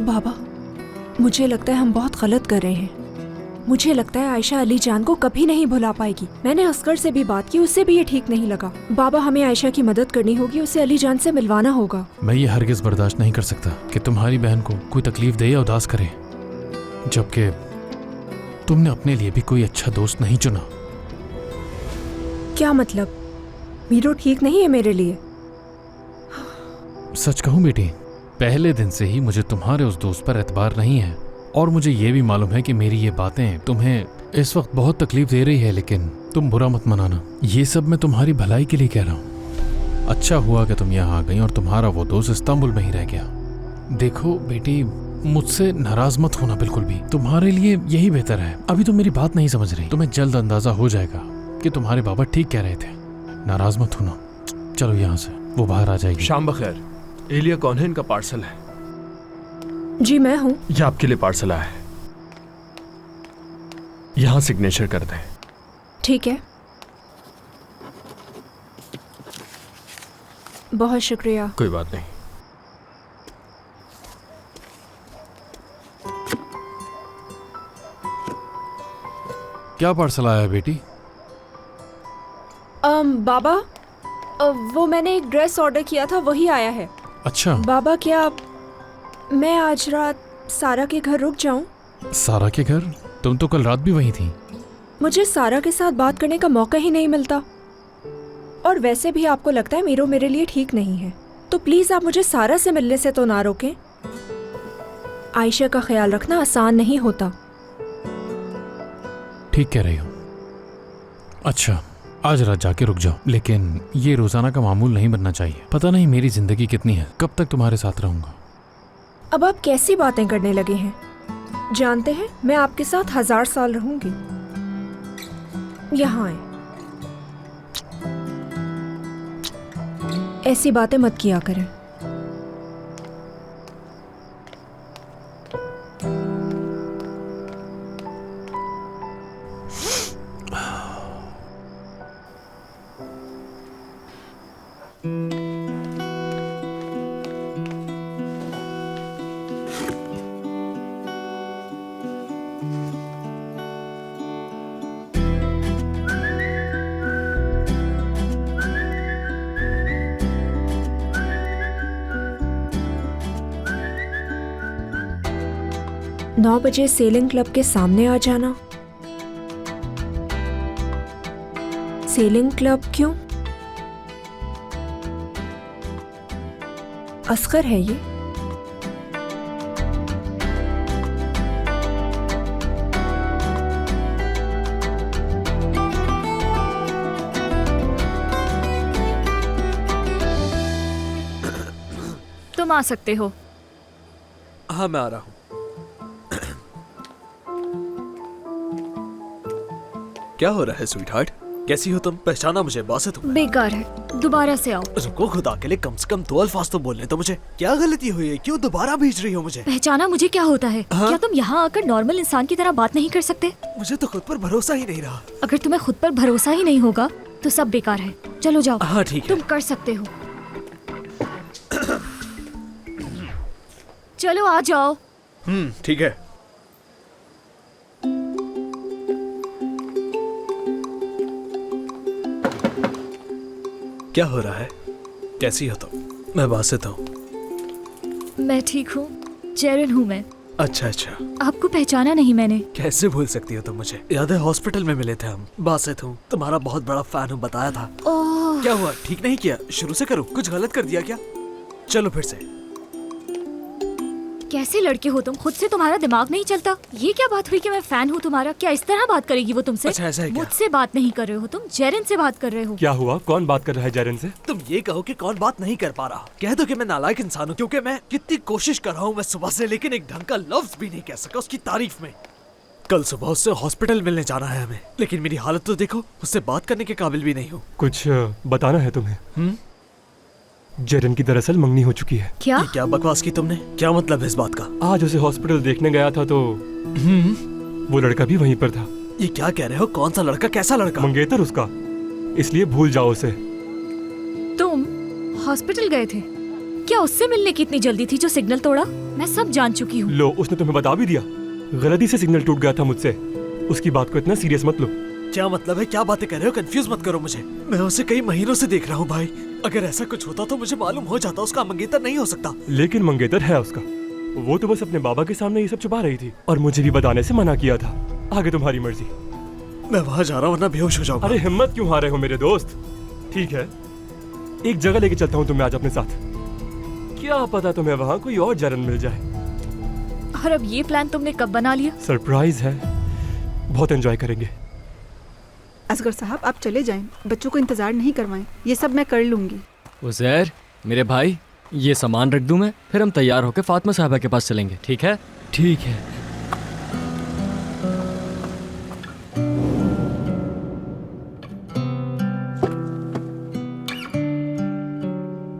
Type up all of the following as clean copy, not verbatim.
बाबा, मुझे लगता है हम बहुत गलत कर रहे हैं। मुझे लगता है आयशा अली जान को कभी नहीं भुला पाएगी। मैंने असगर से भी बात की, उससे भी ये ठीक नहीं लगा। बाबा, हमें आयशा की मदद करनी होगी, उसे अली जान से मिलवाना होगा। मैं ये हरगिज बर्दाश्त नहीं कर सकता कि तुम्हारी बहन को कोई तकलीफ दे या उदास करे, जबकि तुमने अपने लिए भी कोई अच्छा दोस्त नहीं चुना। क्या मतलब? मीरू ठीक नहीं है मेरे लिए? सच कहूं बेटी, पहले दिन से ही मुझे तुम्हारे उस दोस्त पर एतबार नहीं है, और मुझे ये भी मालूम है कि मेरी ये बातें तुम्हें इस वक्त बहुत तकलीफ दे रही है, लेकिन तुम बुरा मत मनाना। ये सब मैं तुम्हारी भलाई के लिए कह रहा हूँ। अच्छा हुआ कि तुम यहाँ आ गई और तुम्हारा वो दोस्त इस्तांबुल में ही रह गया। देखो बेटी, मुझसे नाराज मत होना बिल्कुल भी, तुम्हारे लिए यही बेहतर है। अभी तुम मेरी बात नहीं समझ रही। तुम्हें जल्द अंदाजा हो जाएगा कि तुम्हारे बाबा ठीक कह रहे थे। नाराज मत होना। चलो यहाँ से, वो बाहर आ जाएगी। शाम बखैर। एलिया कौन है? इनका पार्सल है। जी मैं हूँ। ये आपके लिए पार्सल आया है, यहाँ सिग्नेचर कर दें। ठीक है, बहुत शुक्रिया। कोई बात नहीं। क्या पार्सल आया है बेटी? बाबा, वो मैंने एक ड्रेस ऑर्डर किया था, वही आया है। अच्छा बाबा, क्या मैं आज रात सारा के घर रुक जाऊं? सारा के घर? तुम तो कल रात भी वहीं थी। मुझे सारा के साथ बात करने का मौका ही नहीं मिलता, और वैसे भी आपको लगता है मीरू मेरे लिए ठीक नहीं है, तो प्लीज आप मुझे सारा से मिलने से तो ना रोकें। आयशा का ख्याल रखना आसान नहीं होता। ठीक कह रही हो। अच्छा, आज रात जाके रुक जाओ, लेकिन ये रोजाना का मामूल नहीं बनना चाहिए। पता नहीं मेरी जिंदगी कितनी है, कब तक तुम्हारे साथ रहूंगा। अब आप कैसी बातें करने लगे हैं? जानते हैं, मैं आपके साथ 1000 साल रहूंगी। यहाँ आए, ऐसी बातें मत किया करें। नौ 9 बजे सेलिंग क्लब के सामने आ जाना। सेलिंग क्लब क्यों? असगर है ये? तुम आ सकते हो। हाँ, मैं आ रहा हूँ। क्या हो रहा है स्वीटहार्ट? कैसी हो तुम? पहचाना मुझे? बॉस है तुम? बेकार है, दोबारा से आओ। रुको, खुदा के लिए कम से कम 2 अल्फाज तो बोलने तो मुझे। क्या गलती हुई है? क्यों दोबारा भेज रही हो मुझे? पहचाना मुझे क्या होता है? हाँ? क्या तुम यहाँ आकर नॉर्मल इंसान की तरह बात नहीं कर सकते? मुझे तो खुद पर भरोसा ही नहीं रहा। अगर तुम्हें खुद पर भरोसा ही नहीं होगा तो सब बेकार है। चलो जाओ। हाँ ठीक है। तुम कर सकते हो। चलो आ जाओ। ठीक है। क्या हो रहा है? कैसी हो तुम? मैं बासित हूँ। मैं ठीक हूँ, जेरन हूँ मैं। अच्छा। आपको पहचाना नहीं मैंने। कैसे भूल सकती हो तुम मुझे? याद है हॉस्पिटल में मिले थे हम। बासित हूँ, तुम्हारा बहुत बड़ा फैन हूँ, बताया था। ओह, क्या हुआ? ठीक नहीं किया? शुरू से करूँ? कुछ गलत कर दिया क्या? चलो फिर से। कैसे लड़के हो तुम? खुद से तुम्हारा दिमाग नहीं चलता? ये क्या बात हुई कि मैं फैन हूँ तुम्हारा? क्या इस तरह बात करेगी वो तुमसे? अच्छा, ऐसा है क्या? मुझसे बात नहीं कर रहे हो तुम, जेरन से बात कर रहे हो। क्या हुआ? कौन बात कर रहा है जेरन से? तुम ये कहो कि कौन बात नहीं कर पा रहा। कह दो कि मैं नालायक इंसान हूँ, क्योंकि मैं कितनी कोशिश कर रहा हूँ मैं सुबह से, लेकिन एक ढंग का लफ्ज भी नहीं कह सका उसकी तारीफ में। कल सुबह उससे हॉस्पिटल मिलने जाना है हमें, लेकिन मेरी हालत तो देखो, उससे बात करने के काबिल भी नहीं हूँ। कुछ बताना है तुम्हें? जेरन की दरअसल मंगनी हो चुकी है। क्या? ये क्या बकवास की तुमने? क्या मतलब है इस बात का? आज उसे हॉस्पिटल देखने गया था तो वो लड़का भी वहीं पर था। ये क्या कह रहे हो? कौन सा लड़का? कैसा लड़का? मंगेतर उसका, इसलिए भूल जाओ उसे। तुम हॉस्पिटल गए थे? क्या उससे मिलने की इतनी जल्दी थी जो सिग्नल तोड़ा? मैं सब जान चुकी हूँ। लो, उसने तुम्हें बता भी दिया। गलती से सिग्नल टूट गया था मुझसे। उसकी बात को इतना सीरियस मत लो। क्या मतलब है? क्या बातें कर रहे हो? कंफ्यूज मत करो मुझे। मैं उसे कई महीनों से देख रहा हूँ भाई। अगर ऐसा कुछ होता तो मुझे मालूम हो जाता। उसका मंगेतर नहीं हो सकता। लेकिन मंगेतर है उसका। वो तो बस अपने बाबा के सामने ये सब छुपा रही थी और मुझे भी बताने से मना किया था। आगे तुम्हारी मर्जी। मैं वहाँ जा रहा हूँ वरना बेहोश हो जाऊंगा। अरे हिम्मत क्यों हारे हो मेरे दोस्त? ठीक है, एक जगह लेके चलता हूँ तुम्हें आज अपने साथ। क्या पता तुम्हें वहाँ कोई और जरन मिल जाए। और अब ये प्लान तुमने कब बना लिया? सरप्राइज है, बहुत एंजॉय करेंगे। असगर साहब आप चले जाएं, बच्चों को इंतजार नहीं करवाएं, ये सब मैं कर लूंगी। उज़ैर मेरे भाई, ये सामान रख दूं मैं, फिर हम तैयार होकर फातिमा साहबा के पास चलेंगे, ठीक है? ठीक है।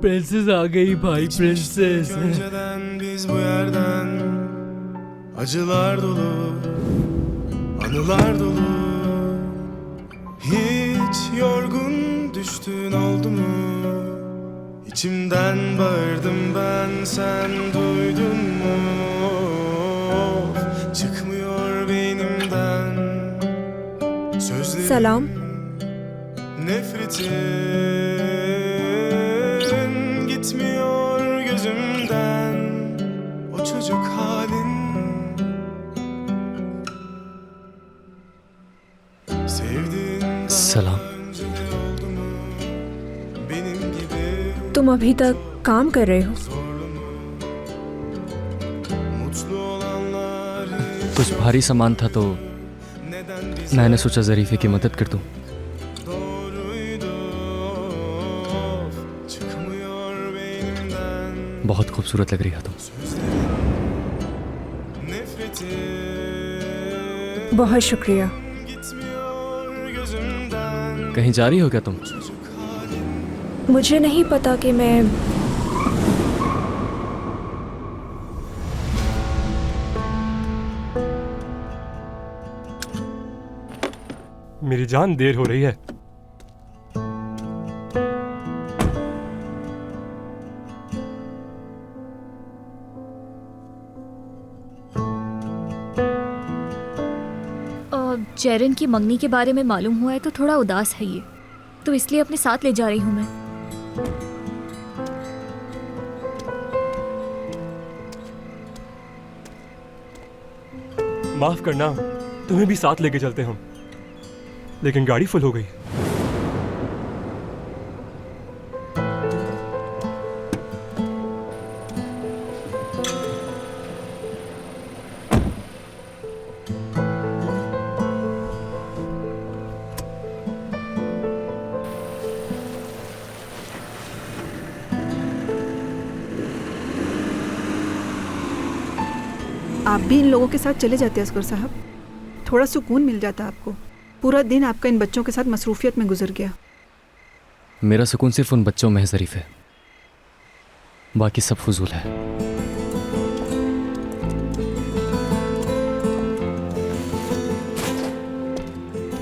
Prenses आ गई भाई, prenses. Önceden biz bu yerden acılar dolu, anılar dolu. Hiç yorgun düştüğün oldu mu? İçimden bağırdım ben, sen duydun mu? Çıkmıyor beynimden sözlerin, Selam. nefretin gitmiyor gözümden, o çocuk halin. Sevdiğin सलाम। önce de oldu mu? Benim gibi तुम अभी तक काम कर रहे हो? zorlu mu? Mutlu olanlar hiç कुछ भारी सामान था तो neden biz मैंने सोचा ज़रीफ़े की मदद कर दूं। doğruydu? Çıkmıyor beynimden बहुत खूबसूरत लग रही है तुम। nefretin बहुत शुक्रिया। gitmiyor gözümden, कहीं जा रही हो क्या तुम? çocuk halin. मुझे नहीं पता कि मैं मेरी जान, देर हो रही है। जेरन की मंगनी के बारे में मालूम हुआ है तो थोड़ा उदास है ये, तो इसलिए अपने साथ ले जा रही हूँ मैं। माफ करना, तुम्हें भी साथ लेके चलते हम, लेकिन गाड़ी फुल हो गई। आप भी इन लोगों के साथ चले जाते असगर साहब, थोड़ा सुकून मिल जाता आपको। पूरा दिन आपका इन बच्चों के साथ मसरूफियत में गुजर गया। मेरा सुकून सिर्फ उन बच्चों में है ज़रीफ़ है, बाकी सब फजूल है।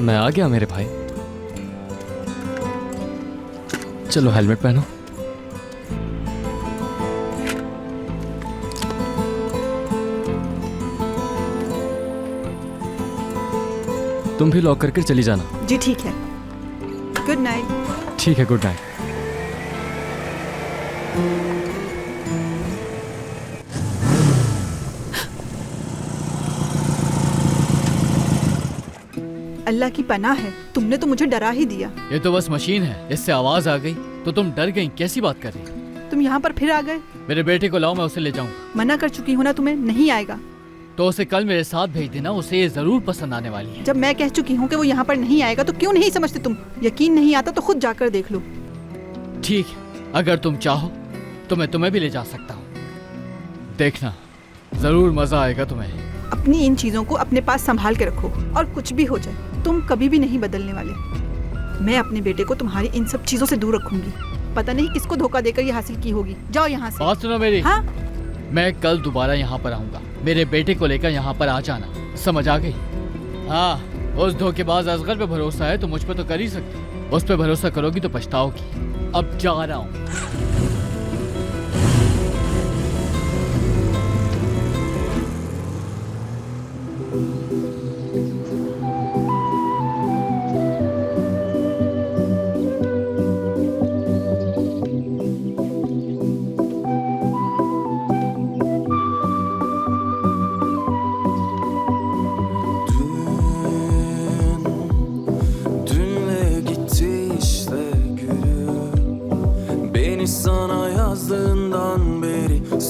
मैं आ गया मेरे भाई। चलो हेलमेट पहनो। तुम भी लॉक करके चली जाना। जी ठीक है, गुड नाइट। ठीक है, गुड नाइट। अल्लाह की पनाह है, तुमने तो मुझे डरा ही दिया। ये तो बस मशीन है, इससे आवाज आ गई तो तुम डर गई। कैसी बात कर रही? तुम यहाँ पर फिर आ गए। मेरे बेटे को लाओ, मैं उसे ले जाऊंगा। मना कर चुकी हूँ ना तुम्हें, नहीं आएगा। तो उसे कल मेरे साथ भेज देना, उसे ये जरूर पसंद आने वाली है। जब मैं कह चुकी हूँ कि वो यहाँ पर नहीं आएगा तो क्यों नहीं समझते तुम? यकीन नहीं आता तो खुद जाकर देख लो। ठीक है, अगर तुम चाहो तो मैं तुम्हें भी ले जा सकता हूँ। देखना, जरूर मजा आएगा तुम्हें। अपनी इन चीजों को अपने पास संभाल के रखो, और कुछ भी हो जाए तुम कभी भी नहीं बदलने वाले। मैं अपने बेटे को तुम्हारी इन सब चीजों से दूर रखूंगी। पता नहीं किसको धोखा देकर ये हासिल की होगी। जाओ यहाँ से। बात सुनो मेरी। हाँ, मैं कल दोबारा यहाँ पर आऊंगा। मेरे बेटे को लेकर यहाँ पर आ जाना, समझ आ गई? हाँ, उस धोखेबाज असगर पे भरोसा है तो मुझ पे तो कर ही सकती। उस पे भरोसा करोगी तो पछताओगी। अब जा रहा हूँ।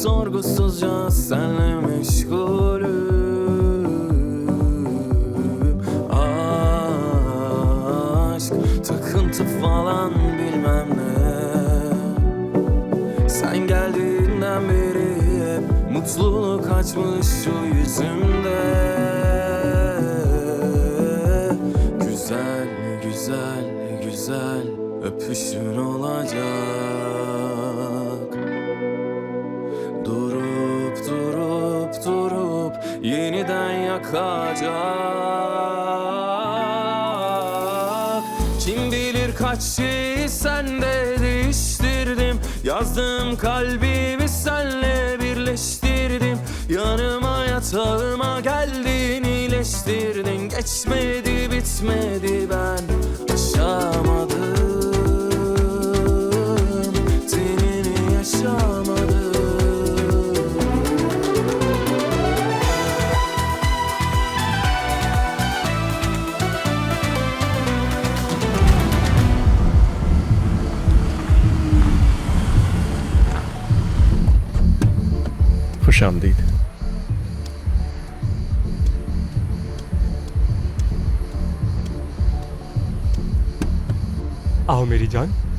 sorgusuzca senle meşgulüm. Aşk, takıntı falan bilmem ne. Sen geldiğinden beri hep mutluluk açmış şu yüzümde. Güzel, güzel, güzel öpüşün olacak. Durup durup durup yeniden yakacak. Kim bilir kaç şeyi sende değiştirdim. Yazdığım kalbimi senle birleştirdim. Yanıma yatağıma geldin, iyileştirdin. Geçmedi bitmedi ben aşamadım. Tenini yaşamadım. खुशामदीद। आओ मेरी जान।